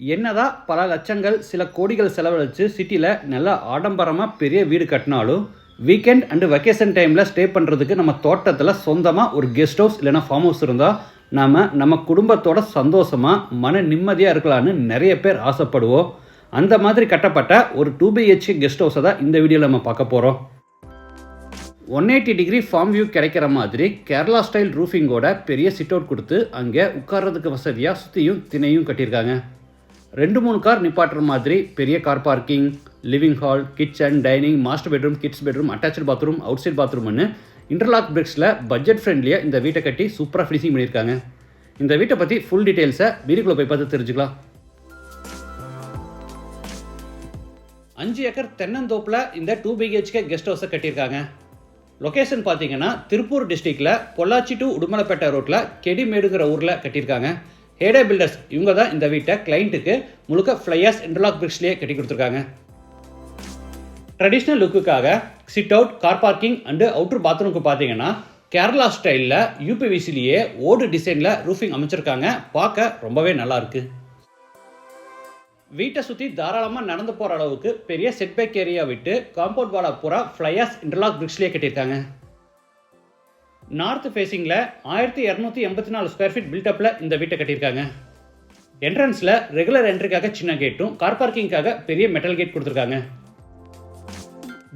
என்னதான் பல லட்சங்கள் சில கோடிகள் செலவழித்து சிட்டியில் நல்ல ஆடம்பரமாக பெரிய வீடு கட்டினாலும் வீக்கெண்ட் அண்டு வெக்கேஷன் டைமில் ஸ்டே பண்ணுறதுக்கு நம்ம தோட்டத்தில் சொந்தமாக ஒரு கெஸ்ட் ஹவுஸ் இல்லைனா ஃபார்ம் ஹவுஸ் இருந்தால் நம்ம குடும்பத்தோட சந்தோஷமாக மன நிம்மதியாக இருக்கலான்னு நிறைய பேர் ஆசைப்படுவோம். அந்த மாதிரி கட்டப்பட்ட ஒரு 2BHK கெஸ்ட் ஹவுஸை தான் இந்த வீடியோவில் நம்ம பார்க்க போகிறோம். 180 டிகிரி ஃபார்ம் வியூ கிடைக்கிற மாதிரி கேரளா ஸ்டைல் ரூஃபிங்கோட பெரிய சிட் அவுட் கொடுத்து அங்கே உட்கார்றதுக்கு வசதியாக சுற்றியும் திணையும் கட்டியிருக்காங்க. 2-3 கார் நிப்பாட்டுற மாதிரி பெரிய car parking, living hall, kitchen, dining, master bedroom, kids bedroom, attach bathroom, outside பாத்ரூம்னு இன்டர்லாக் பிரிக்ஸில் பட்ஜெட் ஃப்ரெண்ட்லியாக இந்த வீட்டை கட்டி சூப்பராக ஃபினிஷிங் பண்ணியிருக்காங்க. இந்த வீட்டை பற்றி ஃபுல் டீட்டெயில்ஸை வீட்டுக்குள்ளே போய் பார்த்து தெரிஞ்சுக்கலாம். 5 ஏக்கர் தென்னந்தோப்பில் இந்த 2BHK கெஸ்ட் ஹவுஸை கட்டியிருக்காங்க. லொக்கேஷன் பார்த்தீங்கன்னா திருப்பூர் டிஸ்ட்ரிக்டில் பொள்ளாச்சி டு உடுமலைப்பேட்டை ரோட்டில் கெடிமேடுங்கிற ஊரில் கட்டியிருக்காங்க. ஹேடே பில்டர்ஸ் இவங்க தான் இந்த வீட்டை கிளைண்ட்டுக்கு முழுக்க ஃப்ளையாஸ் இன்டர்லாக் பிரிக்ஸ்லேயே கட்டி கொடுத்துருக்காங்க. ட்ரெடிஷ்னல் லுக்குக்காக sit out, car parking and outer பாத்ரூமுக்கு பார்த்தீங்கன்னா கேரளா ஸ்டைலில் யூபிவிசிலேயே ஓடு டிசைனில் ரூஃபிங் அமைச்சிருக்காங்க. பார்க்க ரொம்பவே நல்லாயிருக்கு. வீட்டை சுற்றி தாராளமாக நடந்து போகிற அளவுக்கு பெரிய செட்பேக் ஏரியா விட்டு காம்பவுண்ட் வாலா பூரா ஃப்ளையாஸ் இன்டர்லாக் பிரிக்ஸ்லேயே கட்டியிருக்காங்க. நார்த் ஃபேஸிங்கில் 1284 ஸ்கொயர் ஃபீட் பில்டப்பில் இந்த வீட்டை கட்டியிருக்காங்க. என்ட்ரன்ஸில் ரெகுலர் என்ட்ரிக்காக சின்ன கேட்டும் கார் பார்க்கிங்காக பெரிய மெட்டல் கேட் கொடுத்துருக்காங்க.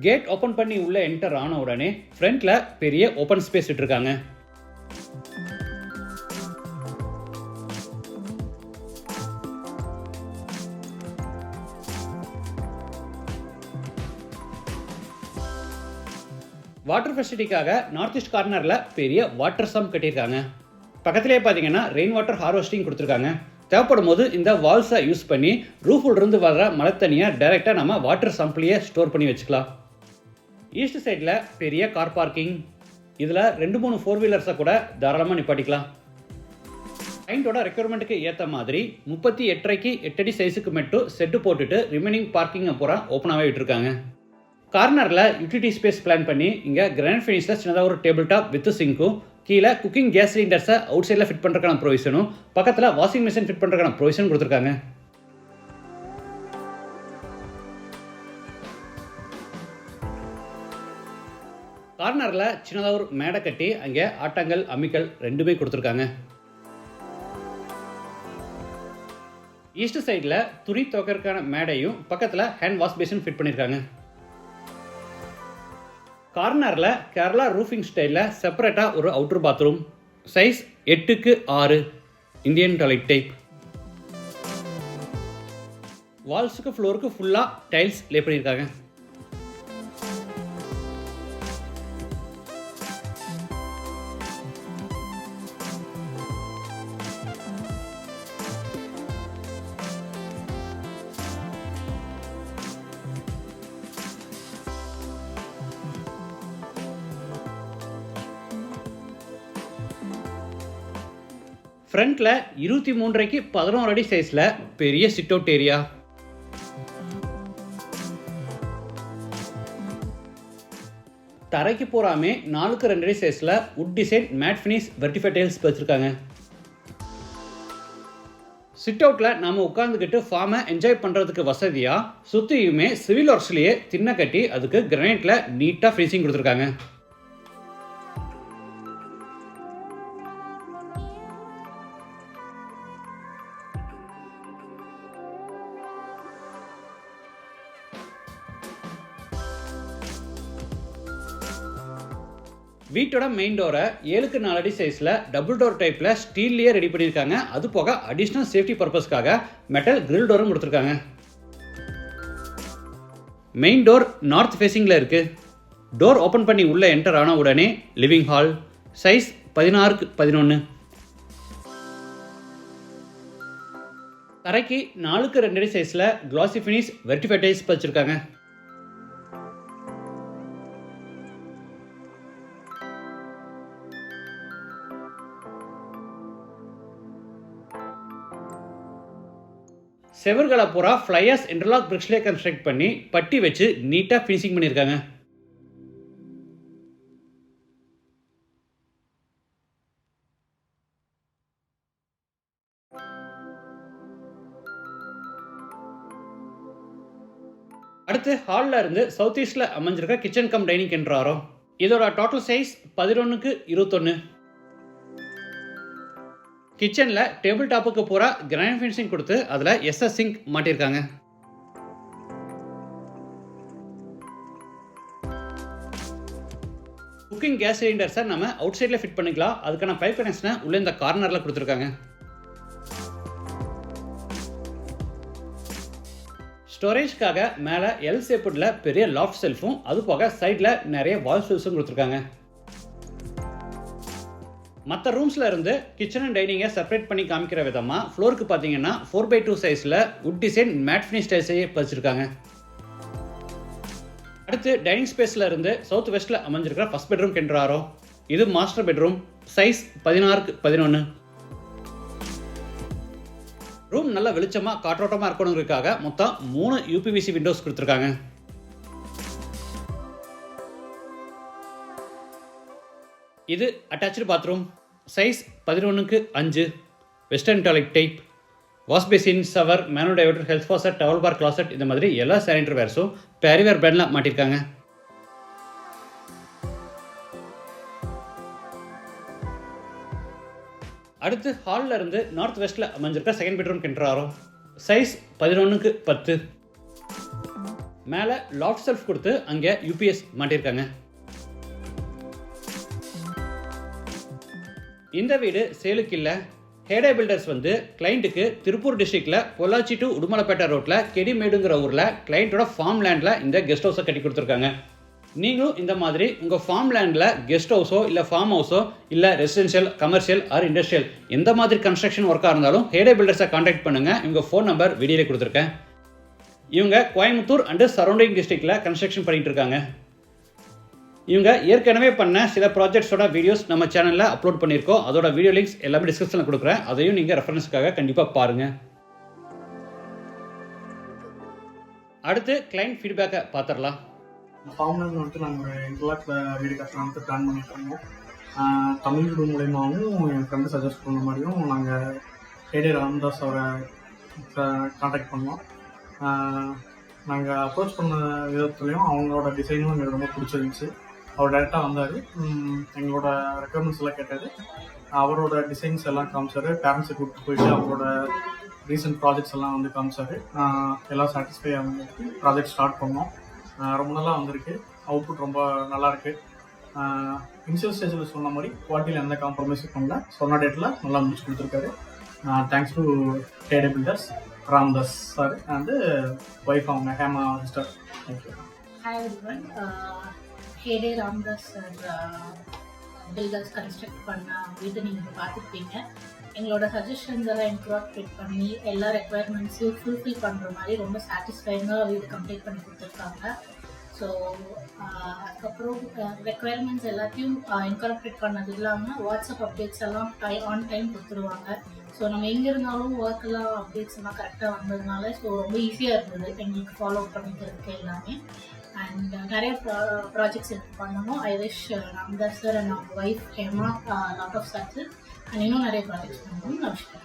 கேட் ஓப்பன் பண்ணி உள்ள என்டர் ஆன உடனே ஃப்ரண்ட்டில் பெரிய ஓப்பன் ஸ்பேஸ் விட்டுருக்காங்க. வாட்டர் ஃபெசிலிட்டிக்காக நார்த் ஈஸ்ட் கார்னரில் பெரிய வாட்டர் சம்ப் கட்டியிருக்காங்க. பக்கத்திலே பார்த்தீங்கன்னா ரெயின் வாட்டர் ஹார்வெஸ்டிங் கொடுத்துருக்காங்க. தேவைப்படும் போது இந்த வால்ஸை யூஸ் பண்ணி ரூஃபிலிருந்து வர்ற மழை தண்ணியை டைரெக்டாக நம்ம வாட்டர் சம்ப்லேயே ஸ்டோர் பண்ணி வச்சுக்கலாம். ஈஸ்ட் சைடில் பெரிய கார் பார்க்கிங், இதில் 2-3 4 வீலர்ஸை கூட தாராளமாக நிப்பாட்டிக்கலாம். கிளைண்டோட ரெக்யர்மெண்ட்டுக்கு ஏற்ற மாதிரி 38.5 8 அடி சைஸுக்கு மட்டும் செட்டு போட்டுட்டு ரிமைனிங் பார்க்கிங்கை பூரா ஓப்பனாகவே விட்டுருக்காங்க. கார்னரில் யூட்டிலிட்டி ஸ்பேஸ் பிளான் பண்ணி இங்கே கிரானைட் ஃபினிஷில் சின்னதாக ஒரு டேபிள் டாப் வித் சிங்க்கும், கீழே குக்கிங் கேஸ் சிலிண்டர்ஸை அவுட் சைடில் ஃபிட் பண்ணுறதுக்கான ப்ரொவிஷனும், பக்கத்தில் வாஷிங் மிஷின் ஃபிட் பண்ணுறதுக்கான ப்ரொவிஷன் கொடுத்துருக்காங்க. கார்னரில் சின்னதாக ஒரு மேடை கட்டி அங்கே ஆட்டங்கள், அம்மிக்கல் ரெண்டுமே கொடுத்துருக்காங்க. ஈஸ்ட் சைடில் துணி துவைக்கிறதுக்கான மேடையும் பக்கத்தில் ஹேண்ட் வாஷ் பேசின் ஃபிட் பண்ணியிருக்காங்க. கார்னரில் கேரளா ரூஃபிங் ஸ்டைலில் செப்பரேட்டாக ஒரு outer bathroom, size 8x6 Indian toilet type. வால்ஸுக்கு ஃப்ளோருக்கு ஃபுல்லாக டைல்ஸ் லே பண்ணியிருக்காங்க. ஃப்ரண்ட்டில் 23x11 அடி சைஸில் பெரிய சிட் அவுட் ஏரியா. தரைக்கு பூராமே 4x2 அடி சைஸில் உட் டிசைன் மேட் ஃபினிஷ் வெர்டிஃபை டைல்ஸ் வச்சுருக்காங்க. சிட் அவுட்டில் நாம் உட்காந்துக்கிட்டு ஃபார்மை என்ஜாய் பண்ணுறதுக்கு வசதியாக சுற்றியுமே சிவில் ஒர்க்ஸ்லேயே தின்ன கட்டி அதுக்கு கிரானைட்டில் நீட்டாக ஃபினிஷிங் கொடுத்துருக்காங்க. வீட்டோட மெயின் டோரை 7x4 அடி சைஸில் டபுள் டோர் டைப்பில் ஸ்டீல்லையே ரெடி பண்ணியிருக்காங்க. அது போக அடிஷ்னல் சேஃப்டி பர்பஸ்க்காக மெட்டல் கிரில் டோரும் கொடுத்துருக்காங்க. மெயின் டோர் நார்த் ஃபேஸிங்கில் இருக்குது. டோர் ஓப்பன் பண்ணி உள்ளே என்டர் ஆன உடனே லிவிங் ஹால், சைஸ் 16x11. தரைக்கு 4x2 அடி சைஸில் கிளாசி ஃபினிஷ் வெர்டிஃபை டைல்ஸ் வச்சுருக்காங்க. செவர்களை பூரா ஃப்ளையாஸ் இன்டர்லாக் பிரிக்ஸ்லேயே கன்ஸ்ட்ரக்ட் பண்ணி பட்டி வச்சு நீட்டாக ஃபினிஷிங் பண்ணியிருக்காங்க. அடுத்து ஹாலில் இருந்து சவுத் ஈஸ்டில் அமைஞ்சிருக்க கிச்சன் கம் டைனிங் என்றாரோ. இதோட டோட்டல் சைஸ் 11x21. கிச்சனில் டேபிள் டாப்புக்கு பூரா கிரானைட் ஃபினிஷிங் கொடுத்து அதில் எஸ்எஸ் சிங்க் மாட்டியிருக்காங்க. குக்கிங் கேஸ் சிலிண்டர்ஸை நம்ம அவுட் சைடில் ஃபிட் பண்ணிக்கலாம். அதுக்கான பைப் கனெக்ஷனை உள்ள இந்த கார்னரில் கொடுத்துருக்காங்க. ஸ்டோரேஜ்க்காக மேலே எல் ஷேப்பில் பெரிய லாஃப்ட் செல்ஃபும் அது போக சைடில் நிறைய வால் ஷெல்ஃப்ஸும் கொடுத்துருக்காங்க. மற்ற ரூம்ஸில் இருந்து கிச்சன் அண்ட் டைனிங்கை செப்பரேட் பண்ணி காமிக்கிற விதமாக ஃப்ளோருக்கு பார்த்தீங்கன்னா 4x2 சைஸில் வுட் டிசைன் மேட் ஃபினிஷ் டைல்ஸையே பதிச்சிருக்காங்க. அடுத்து டைனிங் ஸ்பேஸில் இருந்து சவுத் வெஸ்ட்டில் அமைஞ்சிருக்கிற ஃபர்ஸ்ட் பெட்ரூம் கென்றாரோ. இது master bedroom, size 16x11. Room நல்லா வெளிச்சமாக காற்றோட்டமாக இருக்கணுங்கிறதுக்காக மொத்தம் 3 UPVC விண்டோஸ் கொடுத்துருக்காங்க. இது attach bathroom, size 11x5, western toilet type, wash basin, shower, manual diverter, health faucet, towel bar, closet இந்த மாதிரி எல்லா சானிட்டரி வேர்ஸும் பேரிவேர் பிராண்டில் மாட்டியிருக்காங்க. அடுத்து ஹாலில் இருந்து நார்த் வெஸ்ட்டில் அமைஞ்சிருக்க செகண்ட் பெட்ரூம் கென்றாரோ. Size 11x10. மேலே லாஃப்ட் செல்ஃப் கொடுத்து அங்கே UPS மாட்டியிருக்காங்க. இந்த வீடு சேலுக்கு இல்லை. ஹேடே பில்டர்ஸ் வந்து கிளைண்ட்டுக்கு திருப்பூர் டிஸ்ட்ரிக்டில் பொள்ளாச்சி டு உடுமலைப்பேட்டை ரோட்டில் கெடிமேடுங்கிற ஊரில் கிளைண்ட்டோட ஃபார்ம் லேண்டில் இந்த கெஸ்ட் ஹவுஸை கட்டி கொடுத்துருக்காங்க. நீங்களும் இந்த மாதிரி உங்கள் ஃபார்ம் லேண்டில் கெஸ்ட் ஹவுஸோ இல்லை ஃபார்ம் ஹவுஸோ இல்லை ரெசிடென்ஷியல், கமர்ஷியல் ஆர் இண்டஸ்ட்ரியல் எந்த மாதிரி கன்ஸ்ட்ரக்ஷன் ஒர்க்காக இருந்தாலும் ஹேடே பில்டர்ஸை கான்டாக்ட் பண்ணுங்கள். இவங்க ஃபோன் நம்பர் வீடியோவில் கொடுத்துருக்கேன். இவங்க கோயம்புத்தூர் அண்டு சரௌண்டிங் டிஸ்ட்ரிக்டில் கன்ஸ்ட்ரக்ஷன் பண்ணிகிட்டு இருக்காங்க. இவங்க ஏற்கனவே பண்ண சில ப்ராஜெக்ட்ஸோட வீடியோஸ் நம்ம சேனலில் அப்லோட் பண்ணியிருக்கோம். அதோட வீடியோ லிங்க்ஸ் எல்லாமே டிஸ்கிரிப்ஷனில் கொடுக்குறேன். அதையும் நீங்கள் ரெஃபரன்ஸுக்காக கண்டிப்பாக பாருங்கள். அடுத்து கிளைண்ட் ஃபீட்பேக்கை பார்த்துடலாம். ஃபார்ம்லேருந்து வந்துட்டு நாங்கள் ஒரு இன்டர்லாக்ல வீடு கட்டலாம்னு பிளான் பண்ணியிருக்கோம். தமிழ் வீடு மூலயமாவும் என் ஃப்ரெண்டு சஜஸ்ட் பண்ண மாதிரியும் நாங்கள் ஹேடே ராம்தாஸ் அவரை கான்டாக்ட் பண்ணோம். நாங்கள் அப்ரோச் பண்ண விதத்துலையும் அவங்களோட டிசைனும் எங்களுக்கு ரொம்ப பிடிச்சிருந்துச்சு. அவர் டைரெக்டாக வந்தார், எங்களோட ரெக்குவயர்மெண்ட்ஸ் எல்லாம் கேட்டார். அவரோட டிசைன்ஸ் எல்லாம் காமிச்சார். பேரண்ட்ஸை கூப்பிட்டு போயிட்டு அவரோட ரீசெண்ட் ப்ராஜெக்ட்ஸ் எல்லாம் வந்து காமிச்சார். எல்லாம் சாட்டிஸ்ஃபை ஆகி ப்ராஜெக்ட் ஸ்டார்ட் பண்ணோம். ரொம்ப நல்லா வந்திருக்கு. அவுட்புட் ரொம்ப நல்லாயிருக்கு. இனிஷியல் ஸ்டேஜில் சொன்ன மாதிரி குவாலிட்டியில் எந்த காம்ப்ரமைஸும் பண்ணல. சொன்ன டேட்டில் நல்லா முடிச்சு கொடுத்துருக்காரு. Thanks to Hegde builders, Ramdas sir and wife அவங்க Hema sister. Thank you. Hi everyone. Hegde Ramdas sir builders construct பண்ண வீடு நீங்கள் பார்த்துருப்பீங்க. எங்களோட சஜஷன்ஸ் எல்லாம் இன்க்ராப்ரேட் பண்ணி எல்லா ரெக்குவயர்மெண்ட்ஸையும் ஃபுல்ஃபில் பண்ணுற மாதிரி ரொம்ப சாட்டிஸ்ஃபைங்காக வீடு கம்ப்ளீட் பண்ணி கொடுத்துருக்காங்க. ஸோ அதுக்கப்புறம் ரெக்குவயர்மெண்ட்ஸ் எல்லாத்தையும் இன்கார்பரேட் பண்ணது இல்லாமல் வாட்ஸ்அப் அப்டேட்ஸ் எல்லாம் ஆன் டைம் கொடுத்துருவாங்க. ஸோ நம்ம எங்கே இருந்தாலும் ஒர்க்கெல்லாம் அப்டேட்ஸ் எல்லாம் கரெக்டாக வந்ததுனால ஸோ ரொம்ப ஈஸியாக இருந்தது எங்களுக்கு ஃபாலோ பண்ணிக்கிறதுக்கு எல்லாமே. அண்ட் நிறைய ப்ராஜெக்ட்ஸ் எனக்கு பண்ணணும். I wish Ramdas sir and அவங்க wife Hema lot of success and இன்னும் நிறைய ப்ராஜெக்ட்ஸ் பண்ணணும்னு நான் விஷயம்.